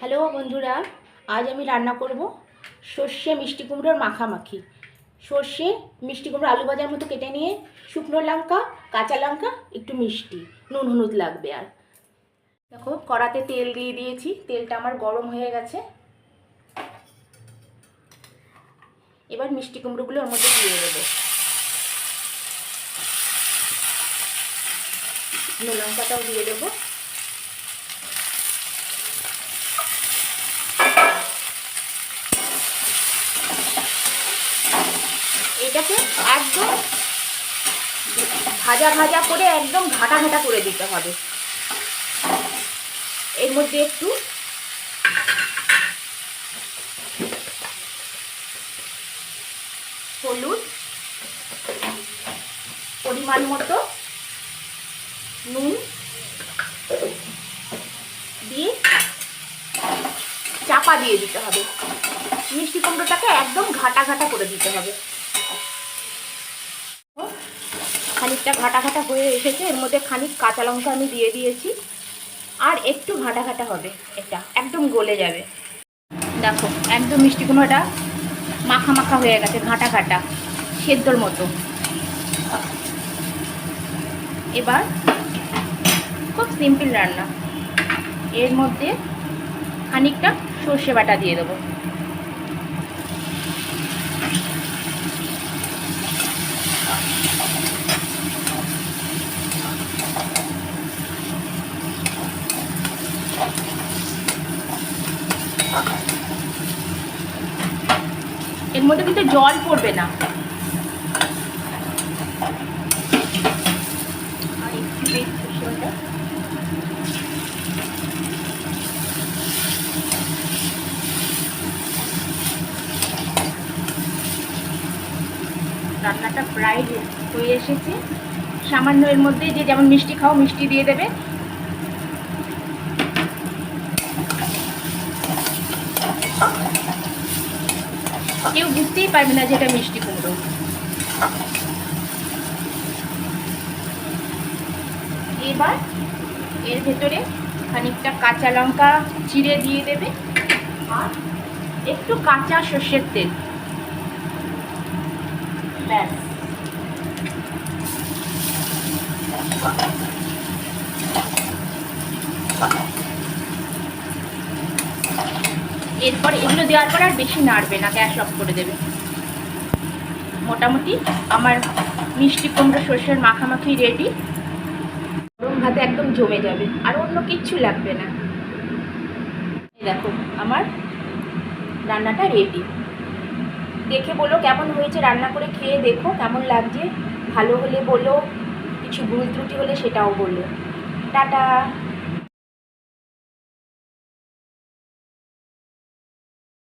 Hello বন্ধুরা, আজ আমি রান্না করব সর্ষে মিষ্টি কুমড়োর মাখামাখি। সর্ষে মিষ্টি কুমড়ো আলু ভাজার মতো কেটে নিয়ে শুকনো লঙ্কা, কাঁচা লঙ্কা, একটু মিষ্টি, নুন হলুদ লাগবে। আর দেখো, কড়াতে তেল দিয়ে দিয়েছি, তেলটা আমার গরম হয়ে গেছে। এবার মিষ্টি কুমড়োগুলো ওর মধ্যে দিয়ে দেবো। শুকনো লঙ্কাটাও দিয়ে দেবো। এটাকে একদম ভাজা ভাজা করে একদম ঘাটা ঘাটা করে দিতে হবে। এর মধ্যে একটু হলুদ, পরিমাণ মতো নুন দিয়ে চাপা দিয়ে দিতে হবে। মিষ্টি কুমড়োটাকে একদম ঘাটা ঘাটা করে দিতে হবে। খানিকটা ঘাটা ঘাটা হয়ে এসেছে। এর মধ্যে খানিক কাঁচা লঙ্কা আমি দিয়ে দিয়েছি। আর একটু ঘাটা ঘাটা হবে, এটা একদম গলে যাবে। দেখো, একদম মিষ্টি কুমড়োটা মাখা মাখা হয়ে গেছে, ঘাটা ঘাটা, সেদ্ধর মতো। এবার খুব সিম্পল রান্না। এর মধ্যে খানিকটা সর্ষে বাটা দিয়ে দেবো। এর মধ্যে কিন্তু জল পড়বে না। আর একটু রান্নাটা প্রায় হয়ে এসেছে। সামান্য এর মধ্যে যে যেমন মিষ্টি খাও মিষ্টি দিয়ে দেবে। কেউ বুঝতেই পারবে না যে এটা মিষ্টি কুমড়ো। এবার এর ভেতরে খানিকটা কাঁচা লঙ্কা চিড়ে দিয়ে দেবে আর একটু কাঁচা সর্ষের তেল। ব্যাস, এরপর এগুলো দেওয়ার পর আর বেশি নাড়বে না, গ্যাস অফ করে দেবে। মোটামুটি আমার মিষ্টি কুমড়ো সর্ষের মাখামাখি রেডি। গরম ভাতে একদম জমে যাবে, আর অন্য কিচ্ছু লাগবে না। এই দেখো, আমার রান্নাটা রেডি। দেখে বলো কেমন হয়েছে, রান্না করে খেয়ে দেখো কেমন লাগছে। ভালো হলে বলো, কিছু ভুল ত্রুটি হলে সেটাও বলো। টাটা।